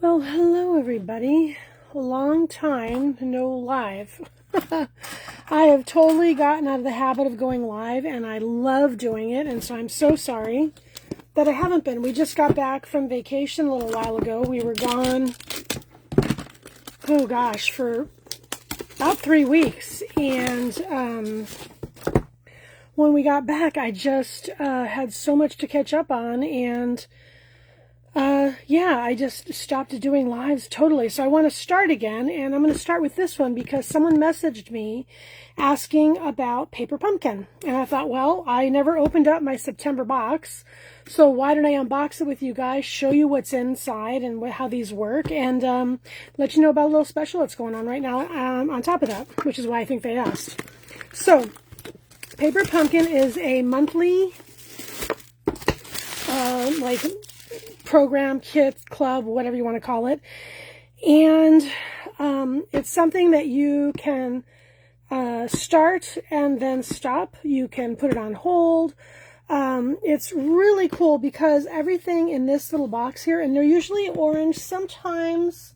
Well, hello everybody. A long time no live. I have totally gotten out of the habit of going live and I love doing it, and so I'm so sorry that I haven't been. We just got back from vacation a little while ago. We were gone, oh gosh, for about 3 weeks, and when we got back I just had so much to catch up on, and yeah, I just stopped doing lives totally. So I want to start again, and I'm going to start with this one because someone messaged me asking about Paper Pumpkin. And I thought, well, I never opened up my September box, so why don't I unbox it with you guys, show you what's inside and how these work, and let you know about a little special that's going on right now on top of that, which is why I think they asked. So, Paper Pumpkin is a monthly, like, program, kit, club, whatever you want to call it, and it's something that you can start and then stop. You can put it on hold. It's really cool because everything in this little box here, and they're usually orange. Sometimes,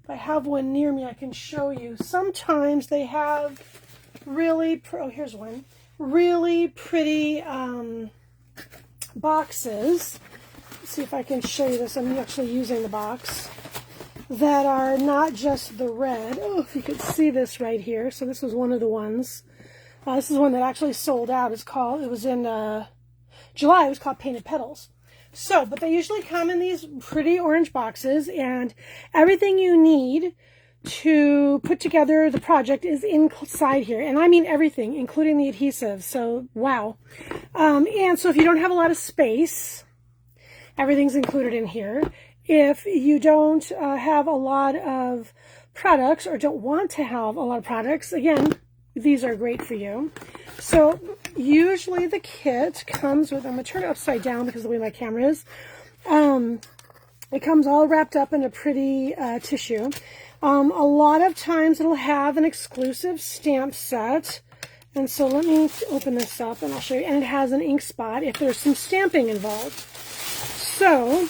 if I have one near me, I can show you. Sometimes they have really, oh, here's one, really pretty boxes. See if I can show you this. I'm actually using the box, that are not just the red. Oh, if you could see this right here. So this was one of the ones. This is one that actually sold out. It was in July. It was called Painted Petals. So, but they usually come in these pretty orange boxes, and everything you need to put together the project is inside here. And I mean everything, including the adhesive. So, wow. And so if you don't have a lot of space, everything's included in here. If you don't have a lot of products or don't want to have a lot of products, again, these are great for you. So usually the kit comes with, I'm going to turn it upside down because of the way my camera is. It comes all wrapped up in a pretty tissue. A lot of times it'll have an exclusive stamp set. And so let me open this up and I'll show you. And it has an ink spot if there's some stamping involved. So,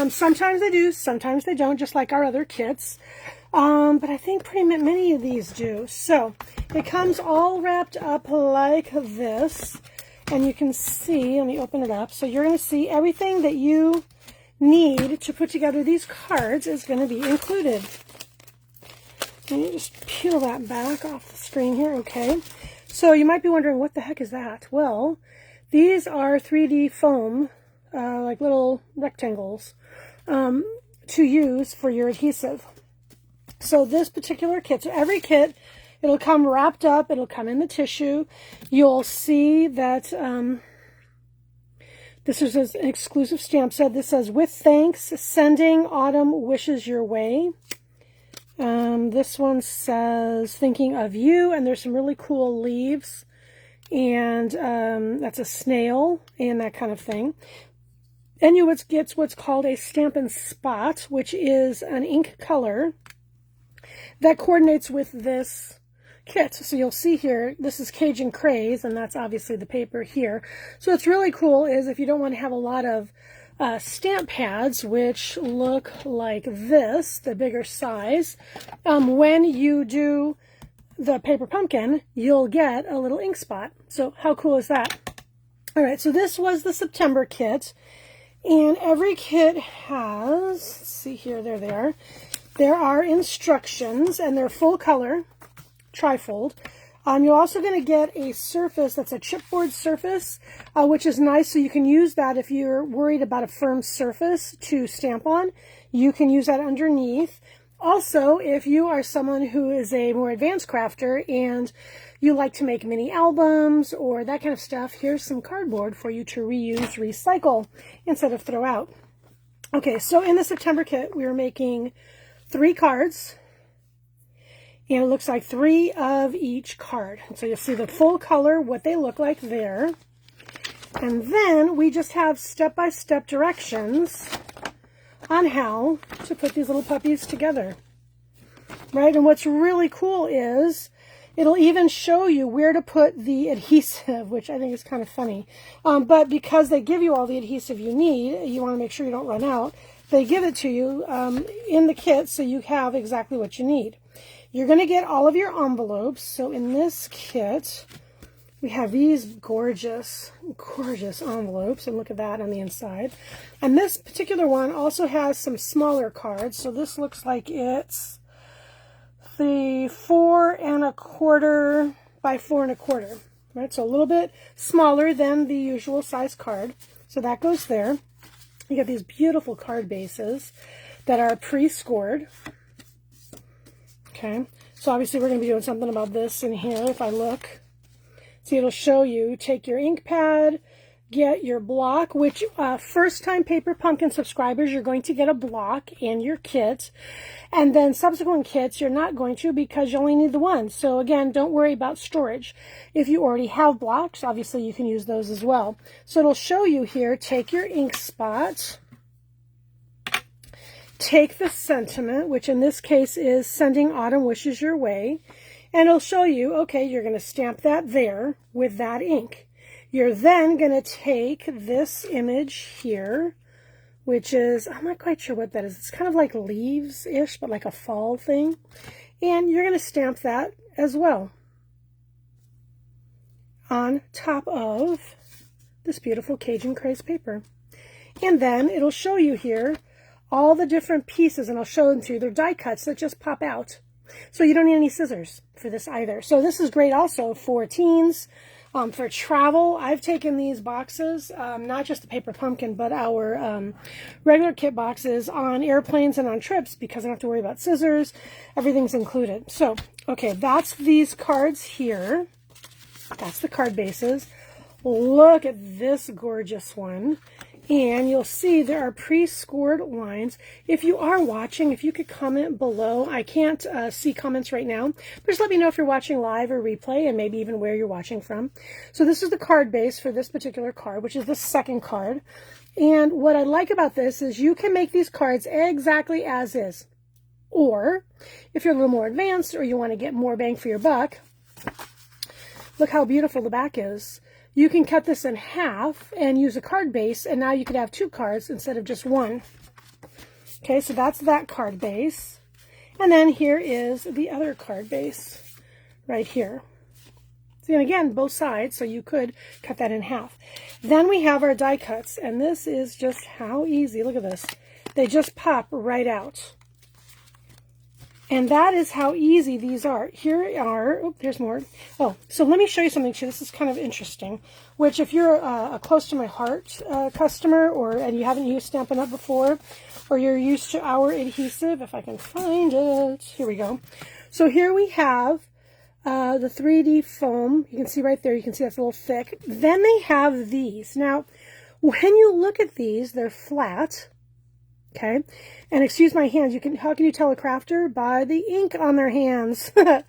sometimes they do, sometimes they don't, just like our other kits. But I think pretty many of these do. So, it comes all wrapped up like this. And you can see, let me open it up. So, you're going to see everything that you need to put together these cards is going to be included. Let me just peel that back off the screen here. Okay. So, you might be wondering, what the heck is that? Well, these are 3D foam, like little rectangles, to use for your adhesive. So this particular kit, so every kit, it'll come wrapped up, it'll come in the tissue. You'll see that this is an exclusive stamp set. This says, "With thanks, sending autumn wishes your way." This one says, "Thinking of you," and there's some really cool leaves. And that's a snail and that kind of thing. And you get what's called a Stampin' Spot, which is an ink color that coordinates with this kit. So you'll see here, this is Cajun Craze, and that's obviously the paper here. So what's really cool is if you don't want to have a lot of stamp pads, which look like this, the bigger size, when you do the Paper Pumpkin, you'll get a little ink spot. So how cool is that? All right, so this was the September kit, and every kit has, let's see here, there they are. There are instructions, and they're full color, trifold. You're also going to get a surface that's a chipboard surface, which is nice, so you can use that if you're worried about a firm surface to stamp on. You can use that underneath. Also, if you are someone who is a more advanced crafter and you like to make mini albums or that kind of stuff, here's some cardboard for you to reuse, recycle, instead of throw out. Okay, so in the September kit, we are making 3 cards, and it looks like 3 of each card. And so you'll see the full color, what they look like there. And then we just have step-by-step directions on how to put these little puppies together, right? And what's really cool is It'll even show you where to put the adhesive, which I think is kind of funny. But because they give you all the adhesive you need, you want to make sure you don't run out. They give it to you in the kit so you have exactly what you need. You're going to get all of your envelopes. So in this kit, we have these gorgeous, gorgeous envelopes. And look at that on the inside. And this particular one also has some smaller cards. So this looks like it's the 4 1/4 by 4 1/4. Right? So a little bit smaller than the usual size card. So that goes there. You got these beautiful card bases that are pre-scored. Okay, so obviously we're going to be doing something about this in here if I look. See, it'll show you, take your ink pad, get your block, which first-time Paper Pumpkin subscribers, you're going to get a block in your kit. And then subsequent kits, you're not going to because you only need the one. So again, don't worry about storage. If you already have blocks, obviously you can use those as well. So it'll show you here, take your ink spot. Take the sentiment, which in this case is sending autumn wishes your way, and it'll show you, okay, you're going to stamp that there with that ink. You're then going to take this image here, which is, I'm not quite sure what that is. It's kind of like leaves-ish, but like a fall thing. And you're going to stamp that as well on top of this beautiful Cajun Craze paper. And then it'll show you here all the different pieces, and I'll show them to you. They're die cuts that just pop out. So you don't need any scissors for this either. So this is great also for teens, for travel. I've taken these boxes, not just the Paper Pumpkin, but our regular kit boxes on airplanes and on trips because I don't have to worry about scissors. Everything's included. So, okay, that's these cards here. That's the card bases. Look at this gorgeous one. And you'll see there are pre-scored lines. If you are watching, if you could comment below. I can't see comments right now, but just let me know if you're watching live or replay and maybe even where you're watching from. So this is the card base for this particular card, which is the second card. And what I like about this is you can make these cards exactly as is. Or if you're a little more advanced or you want to get more bang for your buck, look how beautiful the back is. You can cut this in half and use a card base, and now you could have 2 cards instead of just 1. Okay, so that's that card base. And then here is the other card base right here. See, and again, both sides, so you could cut that in half. Then we have our die cuts, and this is just how easy. Look at this. They just pop right out. And that is how easy these are. Here are, oh, there's more. Oh, so let me show you something too. This is kind of interesting, which if you're a close to my heart customer and you haven't used Stampin' Up! Before, or you're used to our adhesive, if I can find it. Here we go. So here we have the 3D foam. You can see right there, you can see that's a little thick. Then they have these. Now, when you look at these, they're flat. Okay, and excuse my hands. How can you tell a crafter? By the ink on their hands. I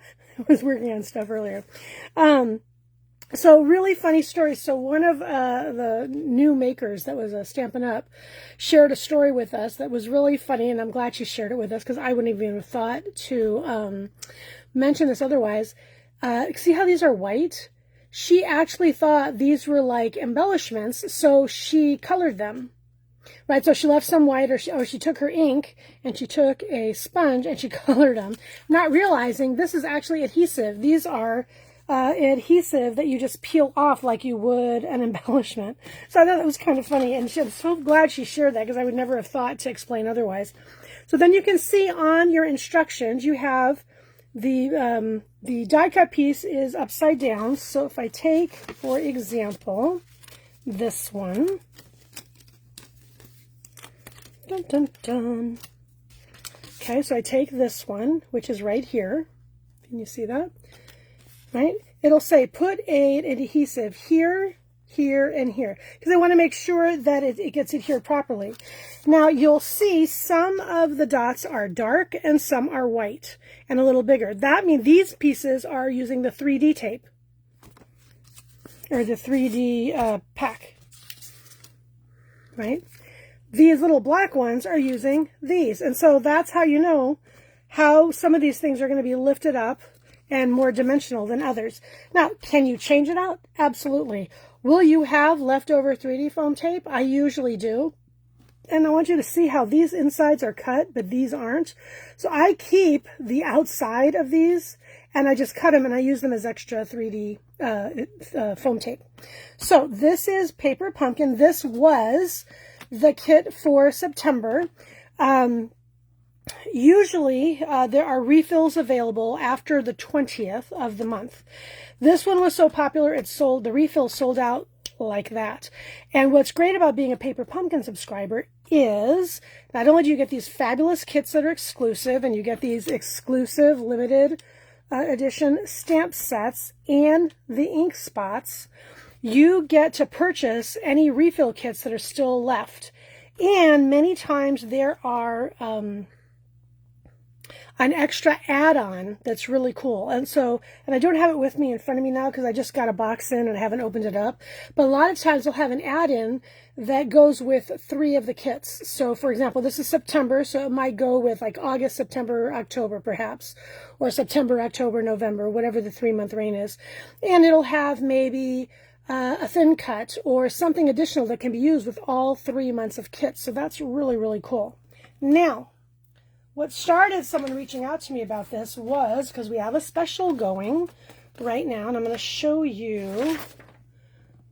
was working on stuff earlier. So really funny story. So one of the new makers that was Stampin' Up! Shared a story with us that was really funny, and I'm glad she shared it with us because I wouldn't even have thought to mention this otherwise. See how these are white? She actually thought these were like embellishments, so she colored them. Right, so she left some white, or she took her ink and she took a sponge and she colored them, not realizing this is actually adhesive. These are adhesive that you just peel off like you would an embellishment. So I thought that was kind of funny, and I'm so glad she shared that because I would never have thought to explain otherwise. So then you can see on your instructions you have the die cut piece is upside down. So if I take, for example, this one. Dun, dun, dun. Okay, so I take this one, which is right here. Can you see that? Right? It'll say put an adhesive here, here, and here. Because I want to make sure that it gets adhered properly. Now, you'll see some of the dots are dark and some are white and a little bigger. That means these pieces are using the 3D tape. Or the 3D pack. Right? These little black ones are using these. And so that's how you know how some of these things are going to be lifted up and more dimensional than others. Now, can you change it out? Absolutely. Will you have leftover 3D foam tape? I usually do. And I want you to see how these insides are cut, but these aren't. So I keep the outside of these, and I just cut them, and I use them as extra 3D foam tape. So this is Paper Pumpkin. This was the kit for September. Usually there are refills available after the 20th of the month. This one was so popular, the refills sold out like that. And what's great about being a Paper Pumpkin subscriber is not only do you get these fabulous kits that are exclusive, and you get these exclusive limited edition stamp sets and the ink spots, you get to purchase any refill kits that are still left. And many times there are an extra add-on that's really cool. And I don't have it with me in front of me now because I just got a box in and I haven't opened it up. But a lot of times they'll have an add-in that goes with 3 of the kits. So for example, this is September, so it might go with like August, September, October perhaps, or September, October, November, whatever the 3-month reign is. And it'll have maybe a thin cut or something additional that can be used with all 3 months of kits. So that's really, really cool. Now, what started someone reaching out to me about this was because we have a special going right now, and I'm going to show you a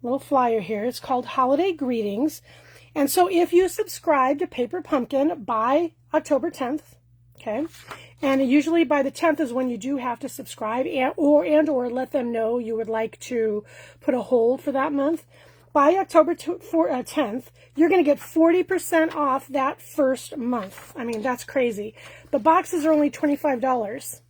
little flyer here. It's called Holiday Greetings. And so if you subscribe to Paper Pumpkin by October 10th, okay, and usually by the 10th is when you do have to subscribe or let them know you would like to put a hold for that month. By October 10th, you're going to get 40% off that first month. I mean, that's crazy. The boxes are only $25.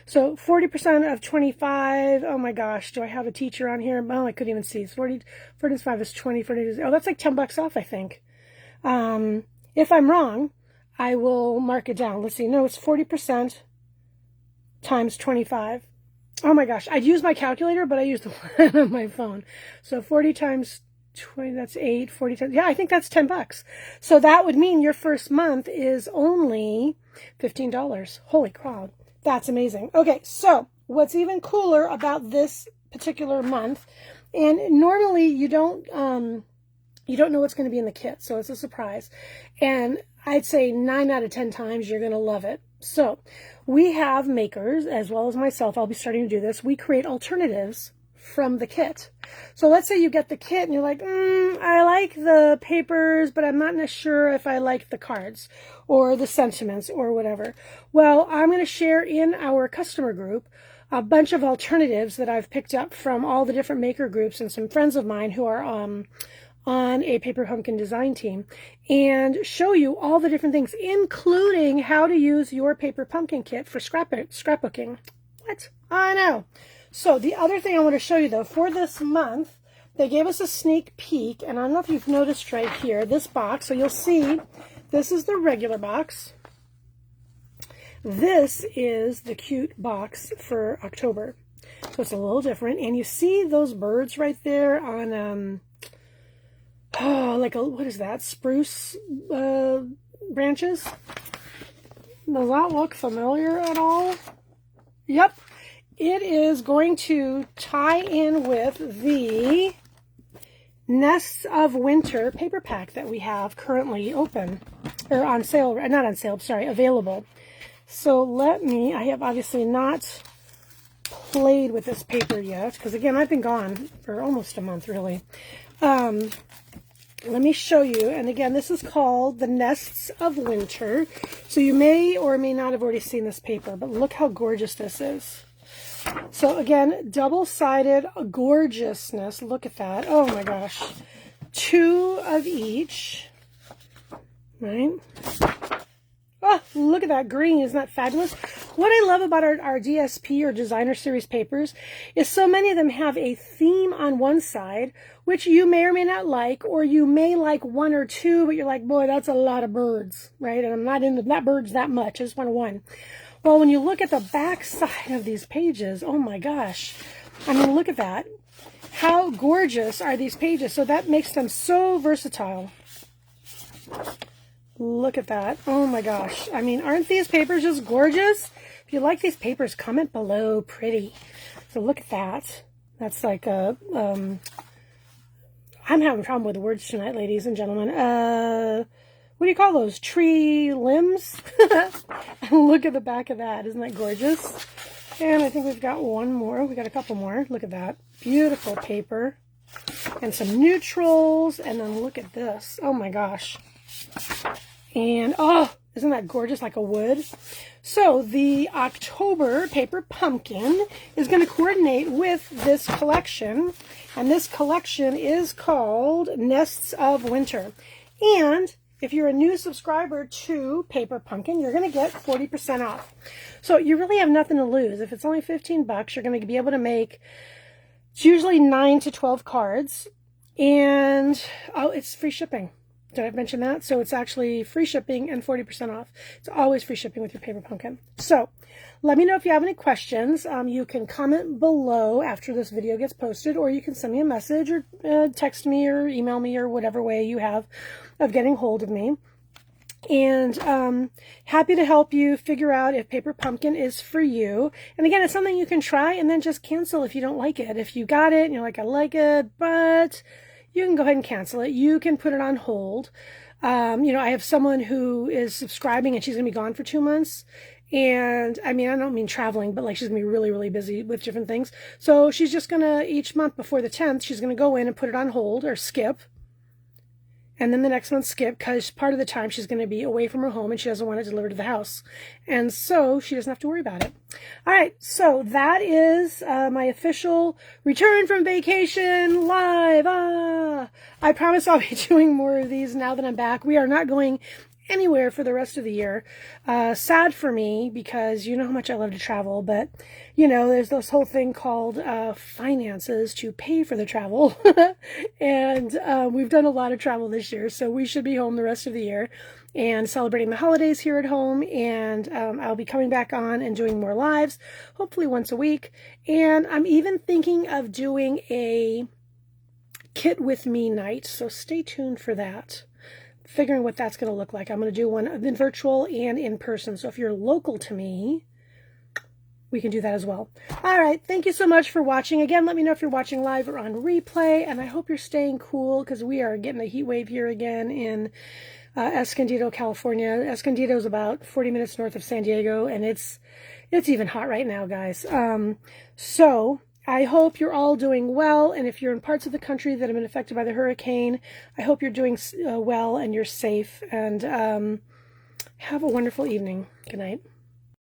So 40% of 25, oh my gosh, do I have a teacher on here? Oh, I couldn't even see. 45 is 20, 40, oh, that's like $10 off, I think. If I'm wrong, I will mark it down. Let's see. No, it's 40% times 25. Oh my gosh, I'd use my calculator, but I use the one on my phone. So 40 times 20, that's 8, 40 times, yeah, I think that's $10. So that would mean your first month is only $15. Holy cow, that's amazing. Okay, so what's even cooler about this particular month, and normally you don't know what's going to be in the kit, so it's a surprise. And I'd say 9 out of 10 times you're going to love it. So we have makers, as well as myself, I'll be starting to do this. We create alternatives from the kit. So let's say you get the kit and you're like, I like the papers, but I'm not sure if I like the cards or the sentiments or whatever. Well, I'm going to share in our customer group a bunch of alternatives that I've picked up from all the different maker groups and some friends of mine who are on a Paper Pumpkin design team, and show you all the different things, including how to use your Paper Pumpkin kit for scrapbooking. What? I know. So the other thing I want to show you, though, for this month, they gave us a sneak peek, and I don't know if you've noticed right here, this box. So you'll see this is the regular box. This is the cute box for October. So it's a little different. And you see those birds right there on what is that? Spruce branches? Does that look familiar at all? Yep. It is going to tie in with the Nests of Winter paper pack that we have currently open, or on sale, not on sale, sorry, available. So I have obviously not played with this paper yet, because again, I've been gone for almost a month, really. Let me show you, and again, this is called the Nests of Winter. So you may or may not have already seen this paper, but look how gorgeous this is. So again, double-sided gorgeousness. Look at that. Oh my gosh. 2 of each. Right? Oh, look at that green. Isn't that fabulous? What I love about our DSP or designer series papers is so many of them have a theme on one side, which you may or may not like, or you may like 1 or 2, but you're like, boy, that's a lot of birds, right? And I'm not into that birds that much. I just want 1. Well, when you look at the back side of these pages, oh my gosh. I mean, look at that. How gorgeous are these pages? So that makes them so versatile. Look at that. Oh my gosh. I mean, aren't these papers just gorgeous? If you like these papers, comment below. Pretty. So look at that. That's like a, I'm having a problem with the words tonight, ladies and gentlemen. What do you call those? Tree limbs? Look at the back of that. Isn't that gorgeous? And I think we've got one more. We got a couple more. Look at that. Beautiful paper. And some neutrals. And then look at this. Oh my gosh. And, oh, isn't that gorgeous, like a wood? So the October paper pumpkin is going to coordinate with this collection. And this collection is called Nests of Winter. And if you're a new subscriber to Paper Pumpkin, you're going to get 40% off. So you really have nothing to lose. If it's only 15 bucks, you're going to be able to make, it's usually 9 to 12 cards. And, oh, it's free shipping. Did I mention that? So it's actually free shipping and 40% off. It's always free shipping with your Paper Pumpkin. So let me know if you have any questions. You can comment below after this video gets posted, or you can send me a message or text me or email me or whatever way you have of getting hold of me. And happy to help you figure out if Paper Pumpkin is for you. And again, it's something you can try and then just cancel if you don't like it. If you got it and you're like, I like it, but you can go ahead and cancel it. You can put it on hold. You know, I have someone who is subscribing and she's going to be gone for 2 months. And I mean, I don't mean traveling, but like she's going to be really, really busy with different things. So she's just going to, each month before the 10th, she's going to go in and put it on hold or skip. And then the next month skip, because part of the time she's going to be away from her home and she doesn't want it delivered to the house. And so she doesn't have to worry about it. All right, so that is my official return from vacation live. I promise I'll be doing more of these now that I'm back. We are not going anywhere for the rest of the year. Sad for me, because you know how much I love to travel, but you know, there's this whole thing called finances to pay for the travel. And we've done a lot of travel this year, so we should be home the rest of the year and celebrating the holidays here at home. And I'll be coming back on and doing more lives, hopefully once a week. And I'm even thinking of doing a kit with me night, so stay tuned for that. Figuring what that's going to look like. I'm going to do one in virtual and in person. So if you're local to me, we can do that as well. All right. Thank you so much for watching. Again, let me know if you're watching live or on replay. And I hope you're staying cool, because we are getting a heat wave here again in Escondido, California. Escondido is about 40 minutes north of San Diego, and it's even hot right now, guys. So I hope you're all doing well, and if you're in parts of the country that have been affected by the hurricane, I hope you're doing well and you're safe, and have a wonderful evening. Good night.